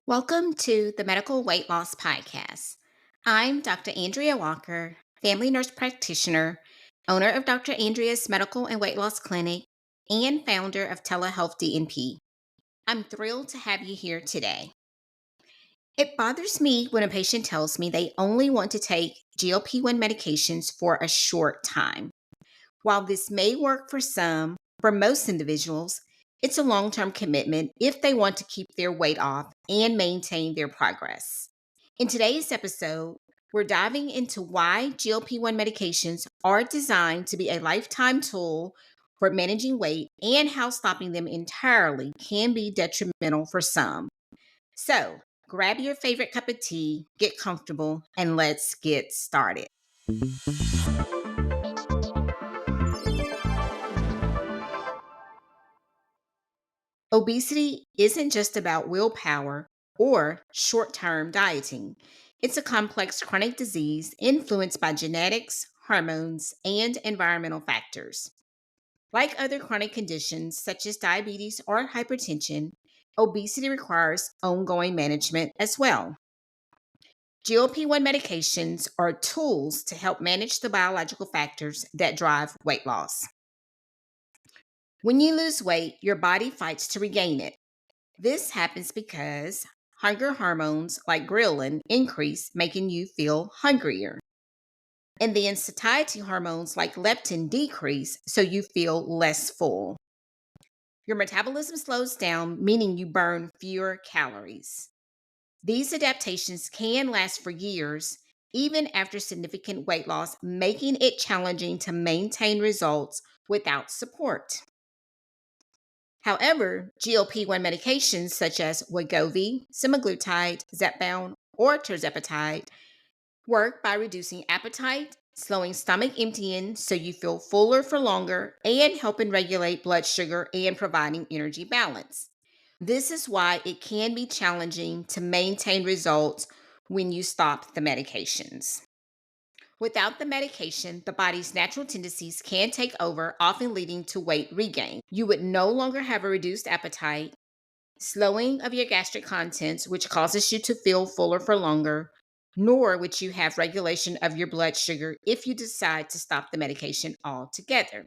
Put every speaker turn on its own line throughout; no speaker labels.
Welcome to the Medical Weight Loss Podcast. I'm Dr. Andrea Walker, family nurse practitioner, owner of Dr. Andrea's Medical and Weight Loss Clinic, and founder of Telehealth DNP. I'm thrilled to have you here today. It bothers me when a patient tells me they only want to take GLP-1 medications for a short time. While this may work for most individuals, it's a long term commitment if they want to keep their weight off and maintain their progress. In today's episode, we're diving into why GLP-1 medications are designed to be a lifetime tool for managing weight and how stopping them entirely can be detrimental for some. So, grab your favorite cup of tea, get comfortable, and let's get started. Obesity isn't just about willpower or short term dieting. It's a complex chronic disease influenced by genetics, hormones, and environmental factors. Like other chronic conditions such as diabetes or hypertension, obesity requires ongoing management as well. GLP-1 medications are tools to help manage the biological factors that drive weight loss. When you lose weight, your body fights to regain it. This happens because hunger hormones like ghrelin increase, making you feel hungrier. And then satiety hormones like leptin decrease, so you feel less full. Your metabolism slows down, meaning you burn fewer calories. These adaptations can last for years, even after significant weight loss, making it challenging to maintain results without support. However, GLP-1 medications such as Wegovy, semaglutide, Zepbound, or tirzepatide work by reducing appetite, slowing stomach emptying so you feel fuller for longer, and helping regulate blood sugar and providing energy balance. This is why it can be challenging to maintain results when you stop the medications. Without the medication, the body's natural tendencies can take over, often leading to weight regain. You would no longer have a reduced appetite, slowing of your gastric contents, which causes you to feel fuller for longer, nor would you have regulation of your blood sugar if you decide to stop the medication altogether.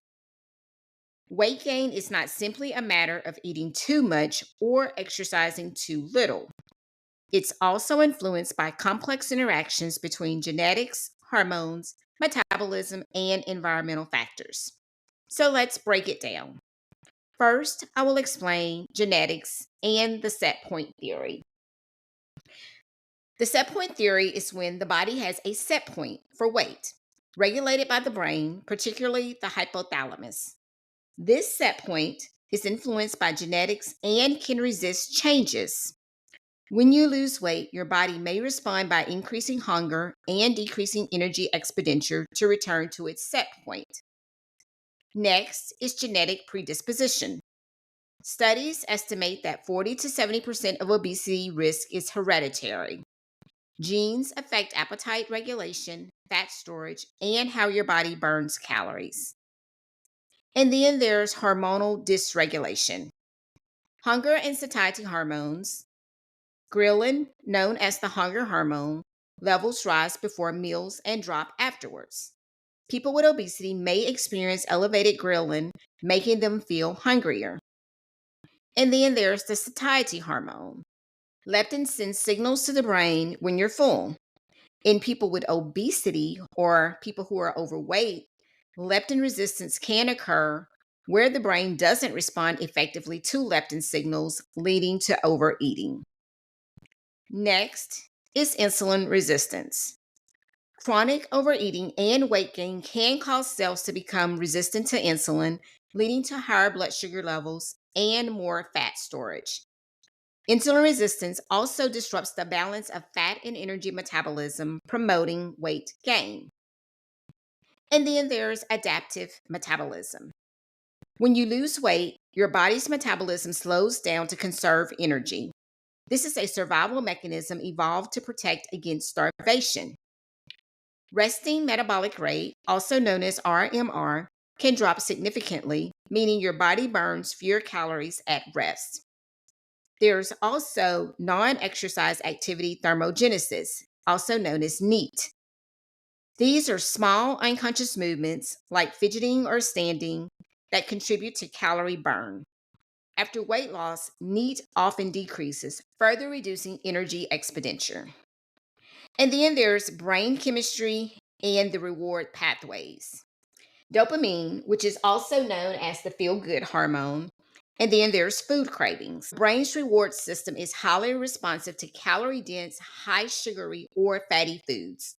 Weight gain is not simply a matter of eating too much or exercising too little. It's also influenced by complex interactions between genetics, hormones, metabolism, and environmental factors. So let's break it down. First, I will explain genetics and the set point theory. The set point theory is when the body has a set point for weight, regulated by the brain, particularly the hypothalamus. This set point is influenced by genetics and can resist changes. When you lose weight, your body may respond by increasing hunger and decreasing energy expenditure to return to its set point. Next is genetic predisposition. Studies estimate that 40 to 70% of obesity risk is hereditary. Genes affect appetite regulation, fat storage, and how your body burns calories. And then there's hormonal dysregulation. Hunger and satiety hormones, ghrelin, known as the hunger hormone, levels rise before meals and drop afterwards. People with obesity may experience elevated ghrelin, making them feel hungrier. And then there's the satiety hormone. Leptin sends signals to the brain when you're full. In people with obesity or people who are overweight, leptin resistance can occur where the brain doesn't respond effectively to leptin signals, leading to overeating. Next is insulin resistance. Chronic overeating and weight gain can cause cells to become resistant to insulin, leading to higher blood sugar levels and more fat storage. Insulin resistance also disrupts the balance of fat and energy metabolism, promoting weight gain. And then there's adaptive metabolism. When you lose weight, your body's metabolism slows down to conserve energy. This is a survival mechanism evolved to protect against starvation. Resting metabolic rate, also known as RMR, can drop significantly, meaning your body burns fewer calories at rest. There's also non exercise activity thermogenesis, also known as NEAT. These are small unconscious movements like fidgeting or standing that contribute to calorie burn. After weight loss, NEAT often decreases, further reducing energy expenditure. And then there's brain chemistry and the reward pathways. Dopamine, which is also known as the feel good hormone, and then there's food cravings. Brain's reward system is highly responsive to calorie dense, high sugary, or fatty foods.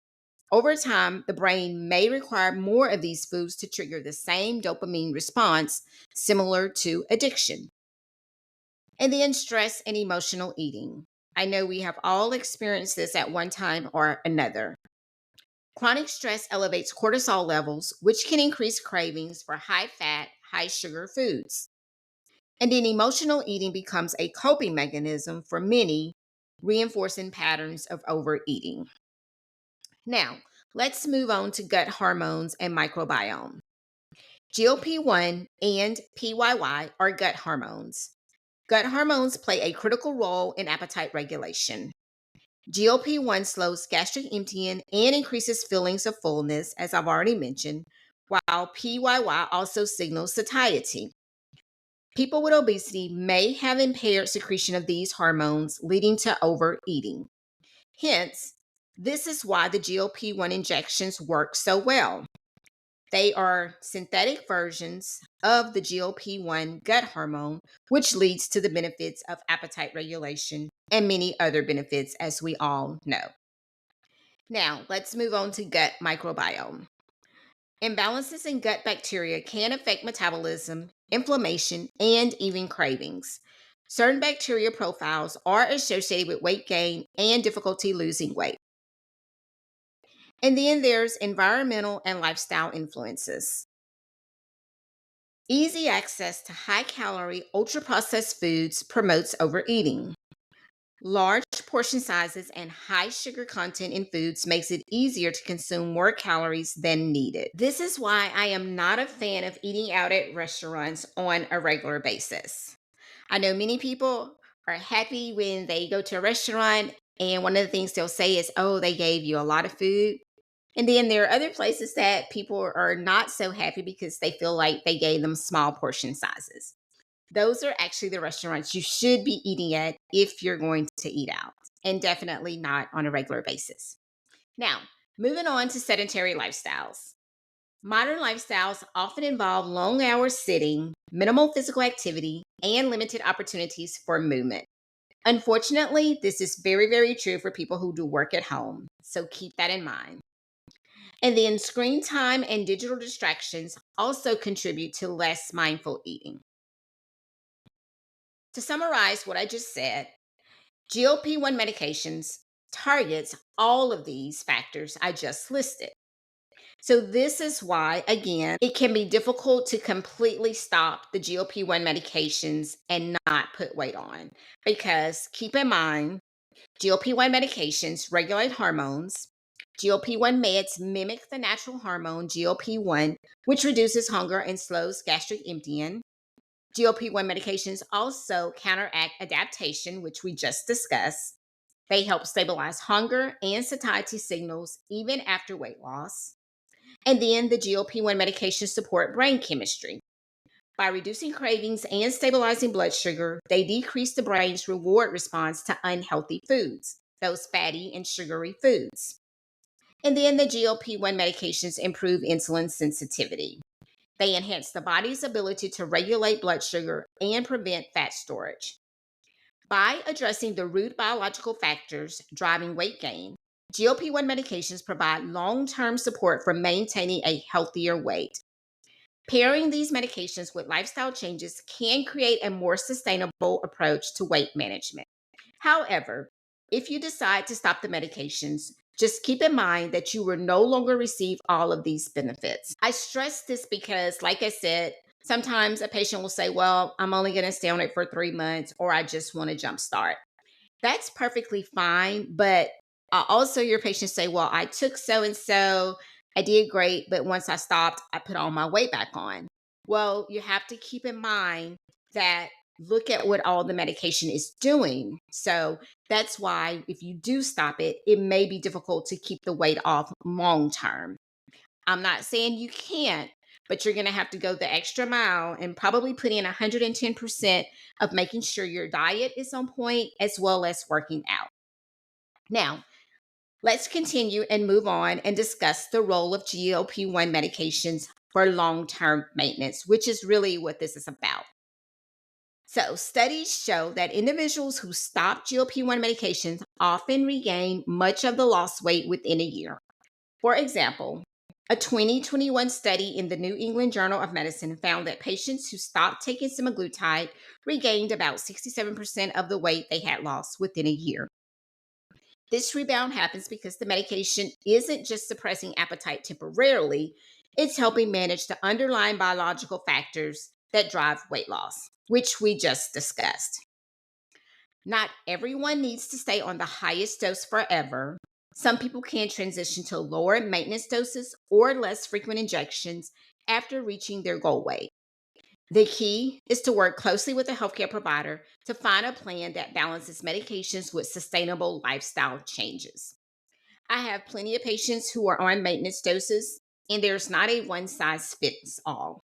Over time, the brain may require more of these foods to trigger the same dopamine response, similar to addiction. And then stress and emotional eating. I know we have all experienced this at one time or another. Chronic stress elevates cortisol levels, which can increase cravings for high fat, high sugar foods. And then emotional eating becomes a coping mechanism for many, reinforcing patterns of overeating. Now, let's move on to gut hormones and microbiome. GLP-1 and PYY are gut hormones. Gut hormones play a critical role in appetite regulation. GLP-1 slows gastric emptying and increases feelings of fullness, as I've already mentioned, while PYY also signals satiety. People with obesity may have impaired secretion of these hormones, leading to overeating. Hence, this is why the GLP-1 injections work so well. They are synthetic versions of the GLP-1 gut hormone, which leads to the benefits of appetite regulation and many other benefits, as we all know. Now, let's move on to gut microbiome. Imbalances in gut bacteria can affect metabolism, inflammation, and even cravings. Certain bacteria profiles are associated with weight gain and difficulty losing weight. And then there's environmental and lifestyle influences. Easy access to high calorie, ultra processed foods promotes overeating. Large portion sizes and high sugar content in foods makes it easier to consume more calories than needed. This is why I am not a fan of eating out at restaurants on a regular basis. I know many people are happy when they go to a restaurant and one of the things they'll say is, oh, they gave you a lot of food. And then there are other places that people are not so happy because they feel like they gave them small portion sizes. Those are actually the restaurants you should be eating at if you're going to eat out, and definitely not on a regular basis. Now, moving on to sedentary lifestyles. Modern lifestyles often involve long hours sitting, minimal physical activity, and limited opportunities for movement. Unfortunately, this is very, very true for people who do work at home, so keep that in mind. And then screen time and digital distractions also contribute to less mindful eating. To summarize what I just said, GLP-1 medications targets all of these factors I just listed. So this is why, again, it can be difficult to completely stop the GLP-1 medications and not put weight on. Because keep in mind, GLP-1 medications regulate hormones. GLP-1 meds mimic the natural hormone GLP-1, which reduces hunger and slows gastric emptying. GLP-1 medications also counteract adaptation, which we just discussed. They help stabilize hunger and satiety signals even after weight loss. And then the GLP-1 medications support brain chemistry. By reducing cravings and stabilizing blood sugar, they decrease the brain's reward response to unhealthy foods, those fatty and sugary foods. And then the GLP-1 medications improve insulin sensitivity. They enhance the body's ability to regulate blood sugar and prevent fat storage. By addressing the root biological factors driving weight gain, GLP-1 medications provide long-term support for maintaining a healthier weight. Pairing these medications with lifestyle changes can create a more sustainable approach to weight management. However, if you decide to stop the medications, just keep in mind that you will no longer receive all of these benefits. I stress this because, like I said, sometimes a patient will say, well, I'm only going to stay on it for 3 months, or I just want to jumpstart. That's perfectly fine. But also, your patients say, well, I took so and so, I did great, but once I stopped, I put all my weight back on. Well, you have to keep in mind that look at what all the medication is doing. So that's why if you do stop it, it may be difficult to keep the weight off long term. I'm not saying you can't, but you're going to have to go the extra mile and probably put in 110% of making sure your diet is on point as well as working out. Now, let's continue and move on and discuss the role of GLP-1 medications for long-term maintenance, which is really what this is about. So, studies show that individuals who stop GLP-1 medications often regain much of the lost weight within a year. For example, a 2021 study in the New England Journal of Medicine found that patients who stopped taking semaglutide regained about 67% of the weight they had lost within a year. This rebound happens because the medication isn't just suppressing appetite temporarily, it's helping manage the underlying biological factors that drive weight loss, which we just discussed. Not everyone needs to stay on the highest dose forever. Some people can transition to lower maintenance doses or less frequent injections after reaching their goal weight. The key is to work closely with a healthcare provider to find a plan that balances medications with sustainable lifestyle changes. I have plenty of patients who are on maintenance doses, and there's not a one size fits all.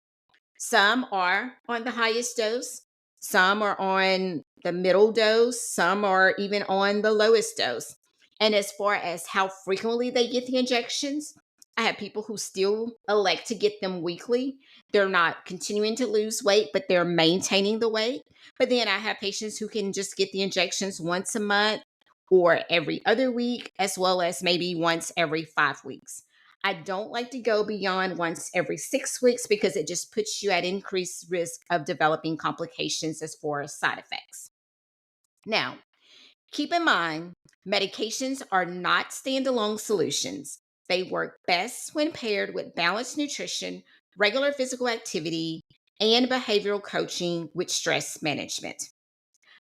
Some are on the highest dose, some are on the middle dose, some are even on the lowest dose. And as far as how frequently they get the injections, I have people who still elect to get them weekly. They're not continuing to lose weight, but they're maintaining the weight. But then I have patients who can just get the injections once a month or every other week, as well as maybe once every 5 weeks. I don't like to go beyond once every 6 weeks because it just puts you at increased risk of developing complications as far as side effects. Now, keep in mind, medications are not standalone solutions. They work best when paired with balanced nutrition, regular physical activity, and behavioral coaching with stress management.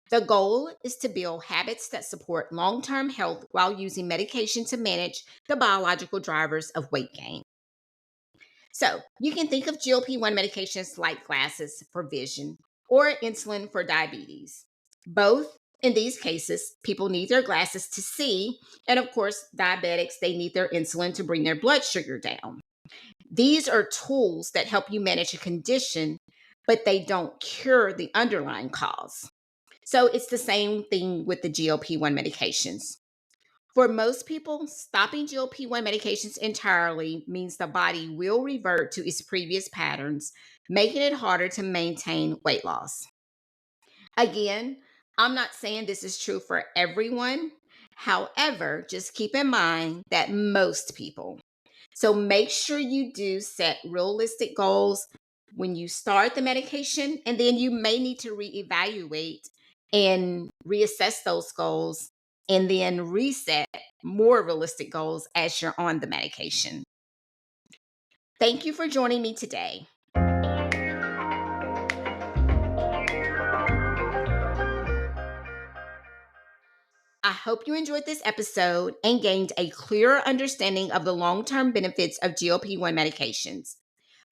The goal is to build habits that support long term health while using medication to manage the biological drivers of weight gain. So, you can think of GLP-1 medications like glasses for vision or insulin for diabetes. Both in these cases, people need their glasses to see, and of course, diabetics, they need their insulin to bring their blood sugar down. These are tools that help you manage a condition, but they don't cure the underlying cause. So it's the same thing with the GLP-1 medications. For most people, stopping GLP-1 medications entirely means the body will revert to its previous patterns, making it harder to maintain weight loss. Again, I'm not saying this is true for everyone. However, just keep in mind that most people. So make sure you do set realistic goals when you start the medication, and then you may need to reevaluate and reassess those goals and then reset more realistic goals as you're on the medication. Thank you for joining me today. I hope you enjoyed this episode and gained a clearer understanding of the long term benefits of GLP-1 medications.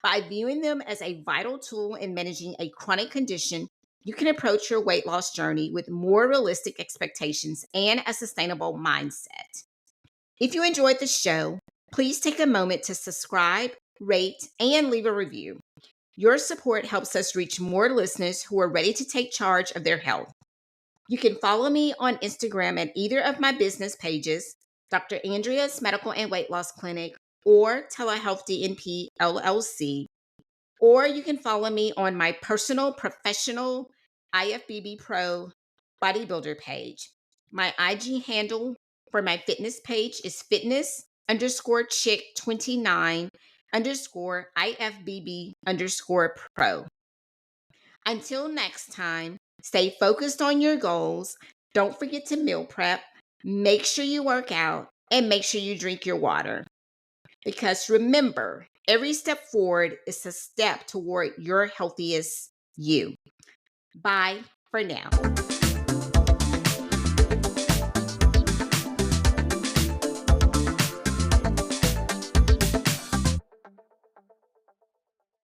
By viewing them as a vital tool in managing a chronic condition, you can approach your weight loss journey with more realistic expectations and a sustainable mindset. If you enjoyed the show, please take a moment to subscribe, rate, and leave a review. Your support helps us reach more listeners who are ready to take charge of their health. You can follow me on Instagram at either of my business pages, Dr. Andrea's Medical and Weight Loss Clinic or Telehealth DNP LLC. Or you can follow me on my personal professional IFBB Pro bodybuilder page. My IG handle for my fitness page is fitness underscore chick 29 underscore IFBB underscore pro. Until next time, stay focused on your goals. Don't forget to meal prep. Make sure you work out and make sure you drink your water. Because remember, every step forward is a step toward your healthiest you. Bye for now.